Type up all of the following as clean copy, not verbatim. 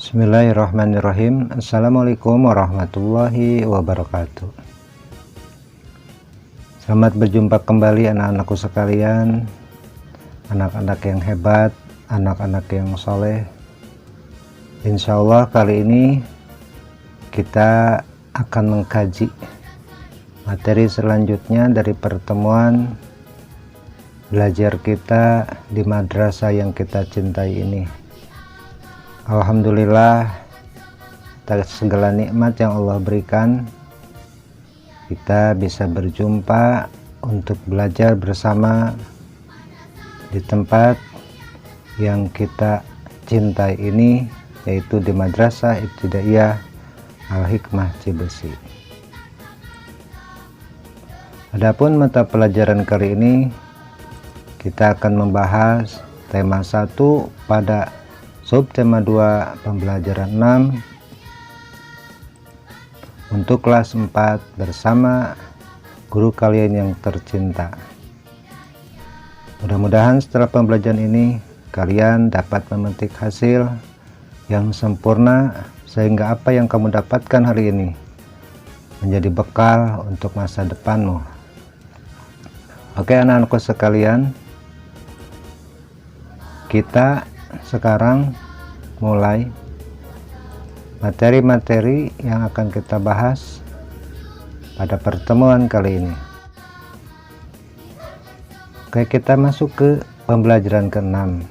Bismillahirrahmanirrahim. Assalamualaikum warahmatullahi wabarakatuh. Selamat berjumpa kembali anak-anakku sekalian, anak-anak yang hebat, anak-anak yang soleh. Insya Allah kali ini kita akan mengkaji materi selanjutnya dari pertemuan belajar kita di madrasah yang kita cintai ini. Alhamdulillah, atas segala nikmat yang Allah berikan, kita bisa berjumpa untuk belajar bersama di tempat yang kita cintai ini, yaitu di Madrasah Ibtidaiyah Al-Hikmah Cibesi. Adapun mata pelajaran kali ini, kita akan membahas tema 1 pada subtema 2 pembelajaran 6 untuk kelas 4 bersama guru kalian yang tercinta. Mudah-mudahan setelah pembelajaran ini kalian dapat memetik hasil yang sempurna, sehingga apa yang kamu dapatkan hari ini menjadi bekal untuk masa depanmu. Oke anak-anakku sekalian, kita sekarang mulai materi-materi yang akan kita bahas pada pertemuan kali ini. Oke, kita masuk ke pembelajaran ke-6.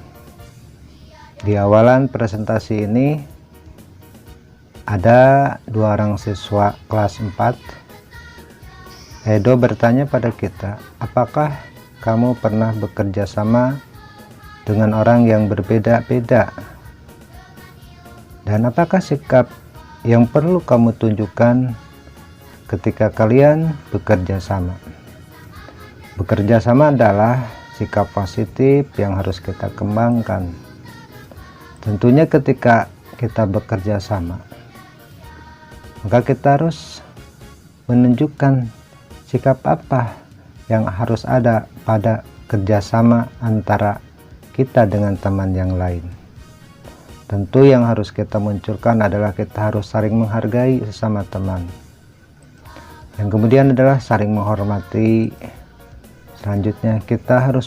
Di awalan presentasi ini ada 2 orang siswa kelas 4. Edo bertanya pada kita, apakah kamu pernah bekerja sama dengan orang yang berbeda-beda, dan apakah sikap yang perlu kamu tunjukkan ketika kalian bekerja sama? Bekerja sama adalah sikap positif yang harus kita kembangkan. Tentunya ketika kita bekerja sama, maka kita harus menunjukkan sikap apa yang harus ada pada kerjasama antara kita dengan teman yang lain. Tentu yang harus kita munculkan adalah kita harus saling menghargai sesama teman. Yang kemudian adalah saling menghormati. Selanjutnya kita harus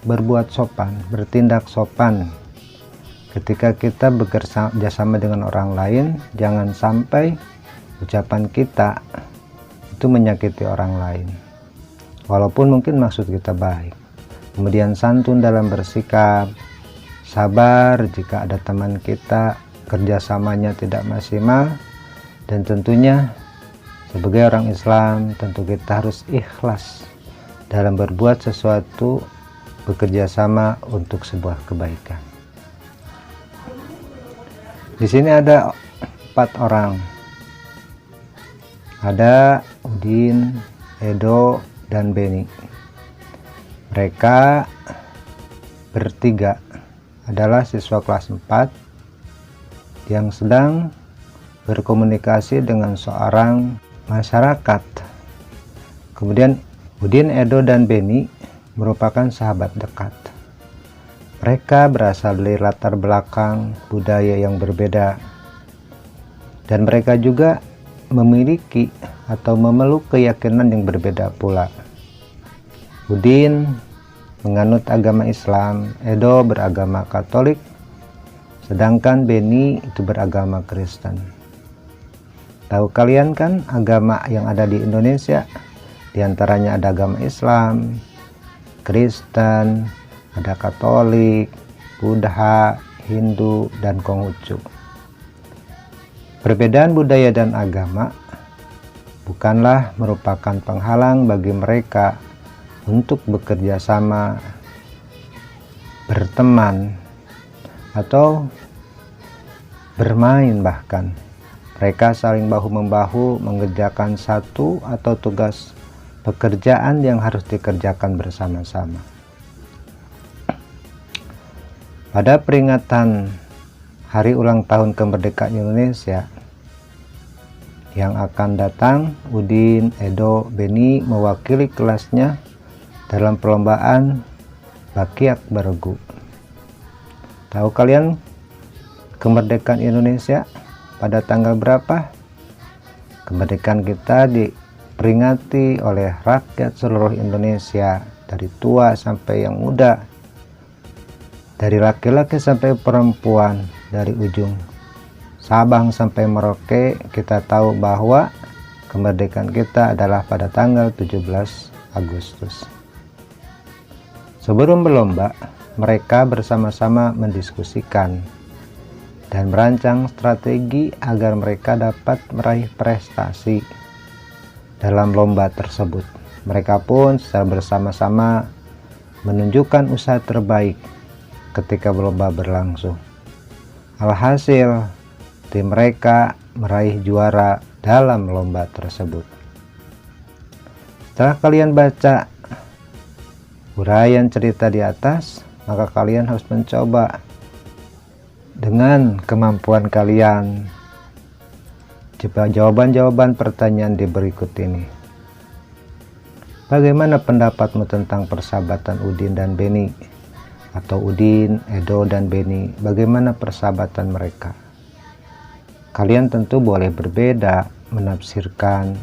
berbuat sopan, bertindak sopan. Ketika kita bekerja sama dengan orang lain, jangan sampai ucapan kita itu menyakiti orang lain, walaupun mungkin maksud kita baik. Kemudian santun dalam bersikap, sabar jika ada teman kita kerjasamanya tidak maksimal, dan tentunya sebagai orang Islam tentu kita harus ikhlas dalam berbuat sesuatu, bekerja sama untuk sebuah kebaikan. Di sini ada 4 orang, ada Udin, Edo, dan Beni. Mereka bertiga adalah siswa kelas 4 yang sedang berkomunikasi dengan seorang masyarakat. Kemudian Udin, Edo, dan Beni merupakan sahabat dekat. Mereka berasal dari latar belakang budaya yang berbeda, dan mereka juga memiliki atau memeluk keyakinan yang berbeda pula. Udin menganut agama Islam, Edo beragama Katolik, sedangkan Beni itu beragama Kristen. Tahu kalian kan agama yang ada di Indonesia? Di antaranya ada agama Islam, Kristen, ada Katolik, Buddha, Hindu, dan Konghucu. Perbedaan budaya dan agama bukanlah merupakan penghalang bagi mereka untuk bekerja sama, berteman, atau bermain. Bahkan mereka saling bahu-membahu mengerjakan satu atau tugas pekerjaan yang harus dikerjakan bersama-sama. Pada peringatan hari ulang tahun kemerdekaan Indonesia yang akan datang, Udin, Edo, Beni mewakili kelasnya dalam perlombaan Baki Akbar Gu. Tahu kalian kemerdekaan Indonesia pada tanggal berapa? Kemerdekaan kita diperingati oleh rakyat seluruh Indonesia, dari tua sampai yang muda, dari laki-laki sampai perempuan, dari ujung Sabang sampai Merauke. Kita tahu bahwa kemerdekaan kita adalah pada tanggal 17 Agustus. Sebelum berlomba, mereka bersama-sama mendiskusikan dan merancang strategi agar mereka dapat meraih prestasi dalam lomba tersebut. Mereka pun secara bersama-sama menunjukkan usaha terbaik ketika lomba berlangsung. Alhasil, tim mereka meraih juara dalam lomba tersebut. Setelah kalian baca uraian cerita di atas, maka kalian harus mencoba dengan kemampuan kalian coba jawaban-jawaban pertanyaan di berikut ini. Bagaimana pendapatmu tentang persahabatan Udin dan Beni? Atau Udin, Edo, dan Beni, bagaimana persahabatan mereka? Kalian tentu boleh berbeda menafsirkan,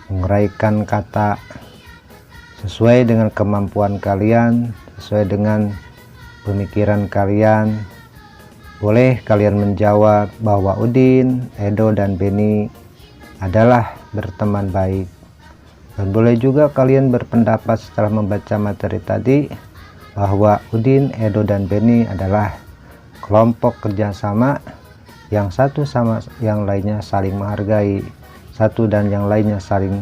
menguraikan kata sesuai dengan kemampuan kalian, sesuai dengan pemikiran kalian. Boleh kalian menjawab bahwa Udin, Edo, dan Beni adalah berteman baik. Dan boleh juga kalian berpendapat setelah membaca materi tadi bahwa Udin, Edo, dan Beni adalah kelompok kerjasama yang satu sama yang lainnya saling menghargai, satu dan yang lainnya saling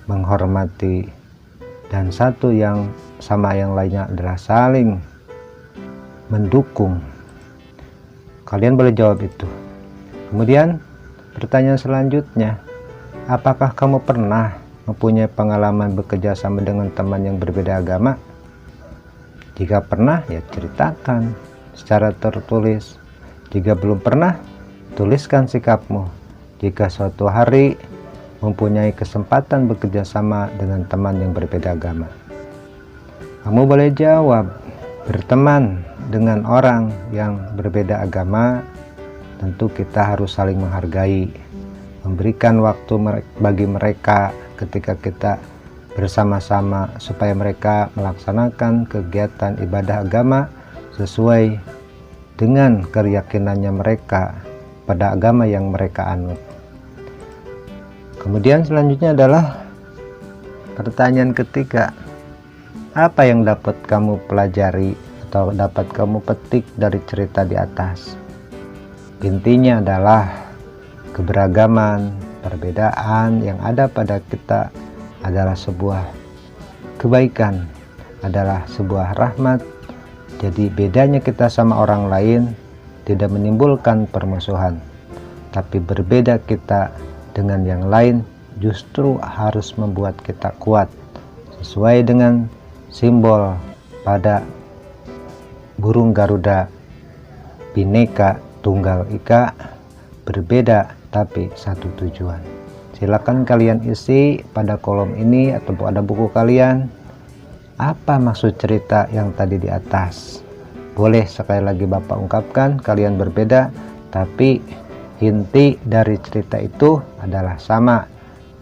menghormati, dan satu yang sama yang lainnya adalah saling mendukung. Kalian boleh jawab itu. Kemudian pertanyaan selanjutnya, apakah kamu pernah mempunyai pengalaman bekerja sama dengan teman yang berbeda agama? Jika pernah, ya ceritakan secara tertulis. Jika belum pernah, tuliskan sikapmu. Jika suatu hari mempunyai kesempatan bekerja sama dengan teman yang berbeda agama, kamu boleh jawab, berteman dengan orang yang berbeda agama, tentu kita harus saling menghargai, memberikan waktu bagi mereka ketika kita bersama-sama supaya mereka melaksanakan kegiatan ibadah agama sesuai dengan keyakinannya mereka pada agama yang mereka anut. Kemudian selanjutnya adalah pertanyaan ketiga, apa yang dapat kamu pelajari atau dapat kamu petik dari cerita di atas? Intinya adalah keberagaman, perbedaan yang ada pada kita adalah sebuah kebaikan, adalah sebuah rahmat. Jadi bedanya kita sama orang lain tidak menimbulkan permusuhan, tapi berbeda kita dengan yang lain justru harus membuat kita kuat, sesuai dengan simbol pada burung Garuda, Bhinneka Tunggal Ika, berbeda tapi satu tujuan. Silakan kalian isi pada kolom ini atau pada buku kalian, apa maksud cerita yang tadi di atas. Boleh sekali lagi Bapak ungkapkan, kalian berbeda, tapi inti dari cerita itu adalah sama.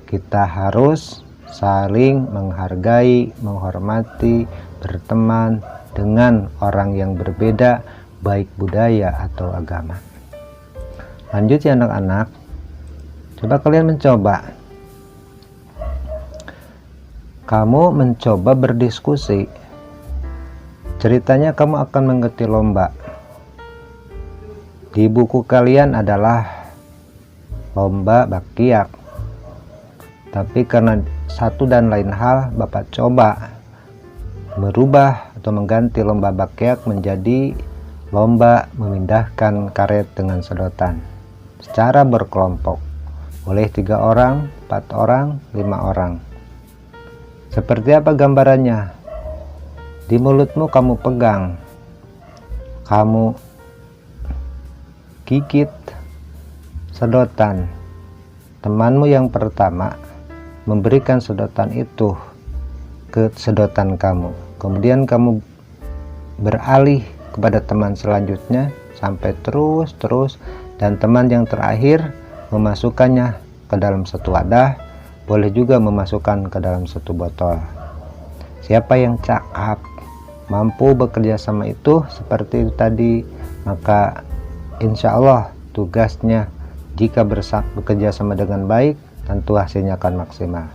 Kita harus saling menghargai, menghormati, berteman dengan orang yang berbeda, baik budaya atau agama. Lanjut ya anak-anak, coba kalian mencoba. Kamu mencoba berdiskusi. Ceritanya kamu akan mengikuti lomba. Di buku kalian adalah lomba bakyak. Tapi karena satu dan lain hal, Bapak coba merubah atau mengganti lomba bakyak menjadi lomba memindahkan karet dengan sedotan secara berkelompok. Boleh 3 orang, 4 orang, 5 orang. Seperti apa gambarannya? Di mulutmu kamu pegang, kamu gigit sedotan. Temanmu yang pertama memberikan sedotan itu ke sedotan kamu. Kemudian kamu beralih kepada teman selanjutnya sampai terus, dan teman yang terakhir memasukkannya ke dalam satu wadah, boleh juga memasukkan ke dalam satu botol. Siapa yang cakap, mampu bekerja sama itu seperti itu tadi, maka insya Allah tugasnya jika bekerja sama dengan baik, tentu hasilnya akan maksimal.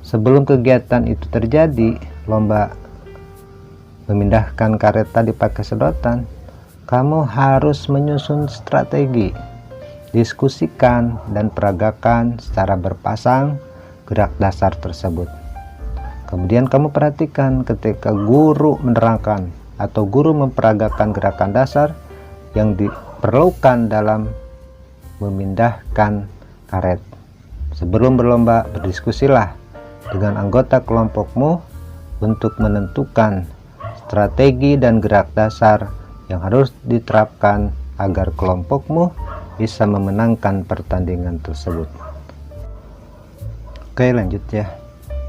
Sebelum kegiatan itu terjadi, lomba memindahkan karet tadi pakai sedotan, kamu harus menyusun strategi, diskusikan dan peragakan secara berpasang gerak dasar tersebut. Kemudian kamu perhatikan ketika guru menerangkan atau guru memperagakan gerakan dasar yang diperlukan dalam memindahkan karet. Sebelum berlomba, berdiskusilah dengan anggota kelompokmu untuk menentukan strategi dan gerak dasar yang harus diterapkan agar kelompokmu bisa memenangkan pertandingan tersebut. Oke, lanjut ya.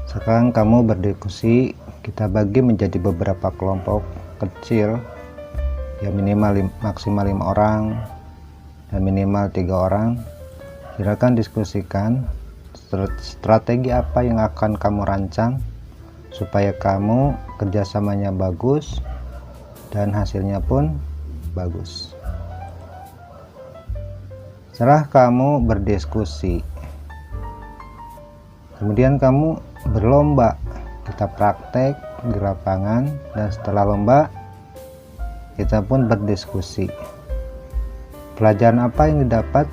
Sekarang kamu berdiskusi, kita bagi menjadi beberapa kelompok kecil, ya minimal maksimal 5 orang dan minimal 3 orang. Silakan diskusikan strategi apa yang akan kamu rancang supaya kamu kerjasamanya bagus dan hasilnya pun bagus. Setelah kamu berdiskusi, kemudian kamu berlomba, kita praktek di lapangan, dan setelah lomba kita pun berdiskusi. Pelajaran apa yang didapat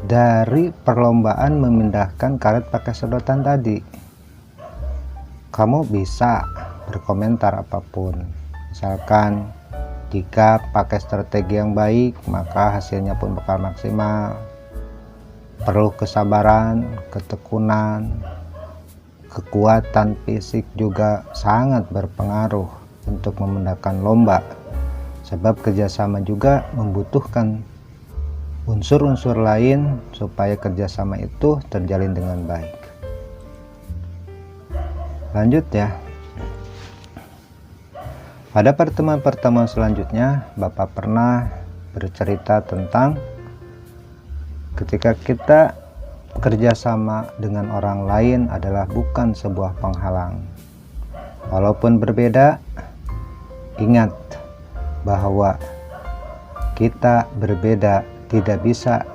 dari perlombaan memindahkan karet pakai sedotan tadi? Kamu bisa berkomentar apapun, misalkan jika pakai strategi yang baik maka hasilnya pun bakal maksimal. Perlu kesabaran, ketekunan, kekuatan fisik juga sangat berpengaruh untuk memenangkan lomba, sebab kerjasama juga membutuhkan unsur-unsur lain supaya kerjasama itu terjalin dengan baik. Lanjut ya. Pada pertemuan-pertemuan selanjutnya, Bapak pernah bercerita tentang ketika kita kerjasama dengan orang lain adalah bukan sebuah penghalang. Walaupun berbeda, ingat bahwa kita berbeda tidak bisa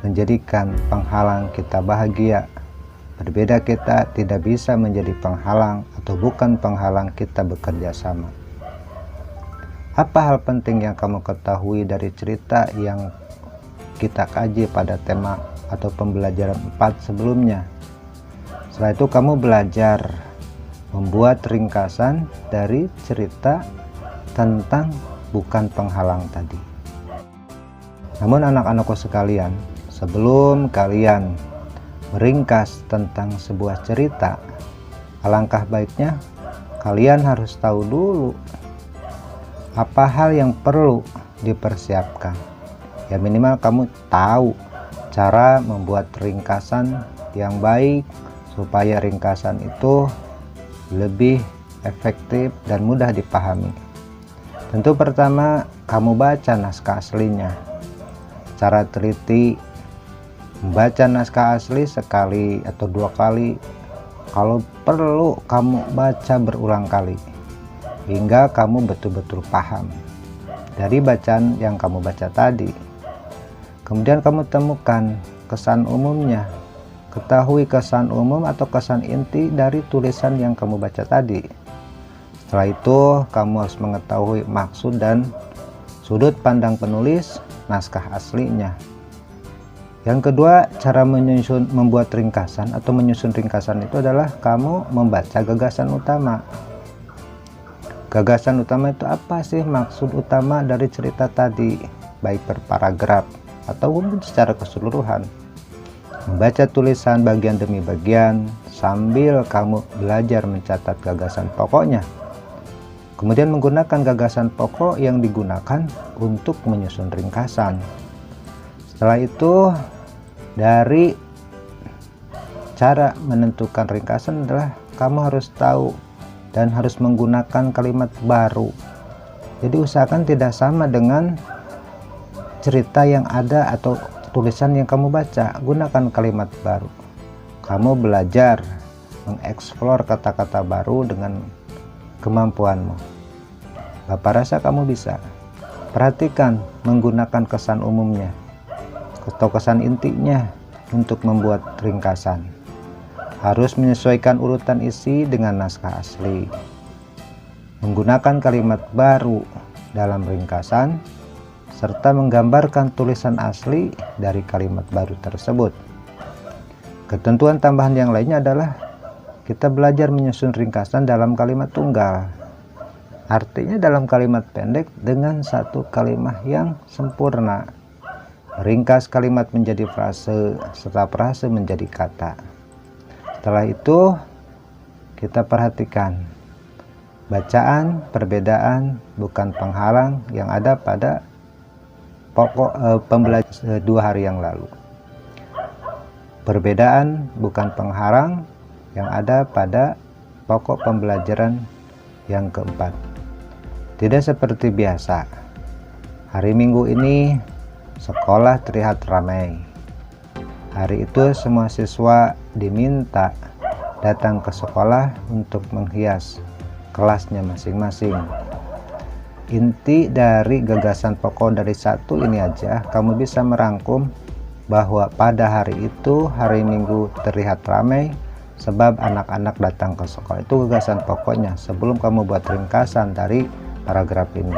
menjadikan penghalang kita bahagia. Berbeda kita tidak bisa menjadi penghalang atau bukan penghalang kita bekerja sama. Apa hal penting yang kamu ketahui dari cerita yang kita kaji pada tema atau pembelajaran 4 sebelumnya? Setelah itu kamu belajar membuat ringkasan dari cerita tentang bukan penghalang tadi. Namun anak-anakku sekalian, sebelum kalian meringkas tentang sebuah cerita, alangkah baiknya kalian harus tahu dulu apa hal yang perlu dipersiapkan. Ya minimal kamu tahu cara membuat ringkasan yang baik supaya ringkasan itu lebih efektif dan mudah dipahami. Tentu pertama kamu baca naskah aslinya. Cara teliti membaca naskah asli sekali atau 2 kali, kalau perlu kamu baca berulang kali hingga kamu betul-betul paham dari bacaan yang kamu baca tadi. Kemudian kamu temukan kesan umumnya, ketahui kesan umum atau kesan inti dari tulisan yang kamu baca tadi. Setelah itu kamu harus mengetahui maksud dan sudut pandang penulis naskah aslinya. Yang kedua, cara membuat ringkasan atau menyusun ringkasan itu adalah kamu membaca gagasan utama. Gagasan utama itu apa sih maksud utama dari cerita tadi, baik berparagraf atau secara keseluruhan. Membaca tulisan bagian demi bagian sambil kamu belajar mencatat gagasan pokoknya. Kemudian menggunakan gagasan pokok yang digunakan untuk menyusun ringkasan. Setelah itu, dari cara menentukan ringkasan adalah kamu harus tahu dan harus menggunakan kalimat baru Jadi usahakan tidak sama dengan cerita yang ada atau tulisan yang kamu baca. Gunakan kalimat baru. Kamu belajar mengeksplor kata-kata baru dengan kemampuanmu. Bapak rasa kamu bisa. Perhatikan menggunakan kesan umumnya atau kesan intinya untuk membuat ringkasan. Harus menyesuaikan urutan isi dengan naskah asli. Menggunakan kalimat baru dalam ringkasan serta menggambarkan tulisan asli dari kalimat baru tersebut. Ketentuan tambahan yang lainnya adalah kita belajar menyusun ringkasan dalam kalimat tunggal. Artinya dalam kalimat pendek dengan satu kalimat yang sempurna. Ringkas kalimat menjadi frase, serta frase menjadi kata. Setelah itu kita perhatikan bacaan perbedaan bukan penghalang yang ada pada pokok pembelajaran 2 hari yang lalu. Perbedaan bukan penghalang yang ada pada pokok pembelajaran yang keempat. Tidak seperti biasa, hari Minggu ini sekolah terlihat ramai. Hari itu semua siswa diminta datang ke sekolah untuk menghias kelasnya masing-masing. Inti dari gagasan pokok dari satu ini aja kamu bisa merangkum bahwa pada hari itu, hari Minggu terlihat ramai sebab anak-anak datang ke sekolah. Itu gagasan pokoknya sebelum kamu buat ringkasan dari paragraf ini.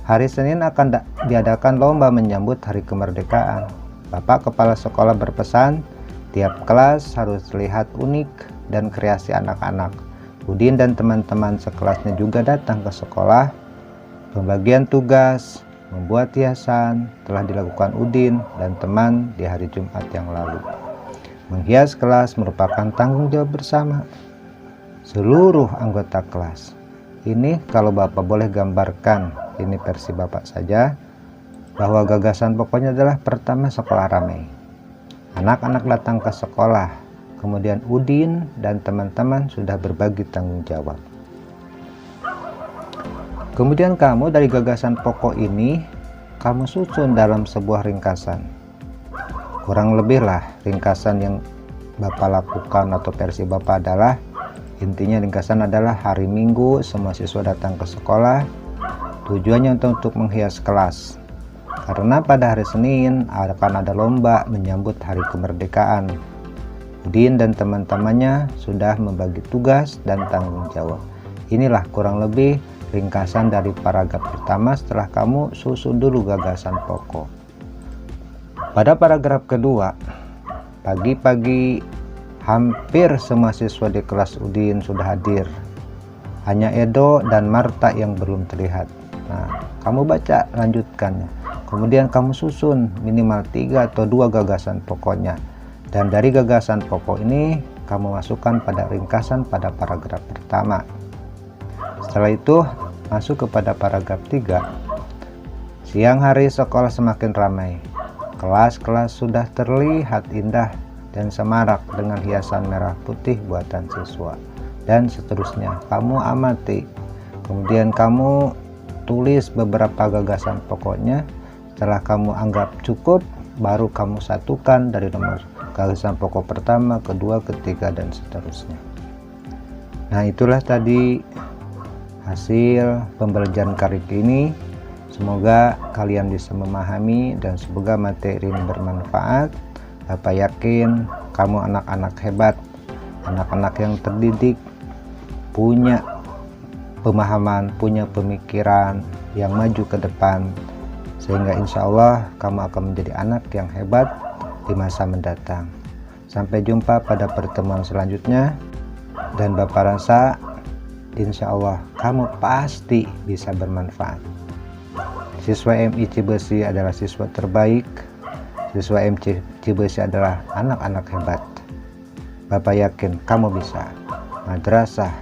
Hari Senin akan diadakan lomba menyambut hari kemerdekaan. Bapak Kepala Sekolah berpesan tiap kelas harus terlihat unik dan kreasi anak-anak. Udin dan teman-teman sekelasnya juga datang ke sekolah. Pembagian tugas membuat hiasan telah dilakukan Udin dan teman di hari Jumat yang lalu. Menghias kelas merupakan tanggung jawab bersama seluruh anggota kelas. Ini kalau Bapak boleh gambarkan, ini versi Bapak saja, bahwa gagasan pokoknya adalah pertama sekolah ramai. Anak-anak datang ke sekolah. Kemudian Udin dan teman-teman sudah berbagi tanggung jawab. Kemudian kamu dari gagasan pokok ini, kamu susun dalam sebuah ringkasan. Kurang lebih lah ringkasan yang Bapak lakukan atau versi Bapak adalah, intinya ringkasan adalah hari Minggu semua siswa datang ke sekolah. Tujuannya untuk menghias kelas. Karena pada hari Senin akan ada lomba menyambut hari kemerdekaan. Udin dan teman-temannya sudah membagi tugas dan tanggung jawab. Inilah kurang lebih ringkasan dari paragraf pertama setelah kamu susun dulu gagasan pokok. Pada paragraf kedua, pagi-pagi hampir semua siswa di kelas Udin sudah hadir. Hanya Edo dan Marta yang belum terlihat. Nah, kamu baca lanjutkannya. Kemudian kamu susun minimal 3 atau 2 gagasan pokoknya. Dan dari gagasan pokok ini kamu masukkan pada ringkasan pada paragraf pertama. Setelah itu masuk kepada paragraf 3. Siang hari sekolah semakin ramai. Kelas-kelas sudah terlihat indah dan semarak dengan hiasan merah putih buatan siswa. Dan seterusnya kamu amati. Kemudian kamu tulis beberapa gagasan pokoknya. Setelah kamu anggap cukup, baru kamu satukan dari nomor gagasan pokok pertama, kedua, ketiga, dan seterusnya. Nah, itulah tadi hasil pembelajaran kali ini. Semoga kalian bisa memahami dan semoga materi ini bermanfaat. Bapak yakin kamu anak-anak hebat, anak-anak yang terdidik, punya pemahaman, punya pemikiran yang maju ke depan, sehingga insya Allah kamu akan menjadi anak yang hebat di masa mendatang. Sampai jumpa pada pertemuan selanjutnya, dan Bapak rasa insya Allah kamu pasti bisa bermanfaat. Siswa MI Cibesi adalah siswa terbaik. Siswa MC Cibesi adalah anak-anak hebat. Bapak yakin kamu bisa. Madrasah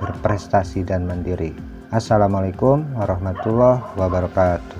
berprestasi dan mandiri. Assalamualaikum warahmatullahi wabarakatuh.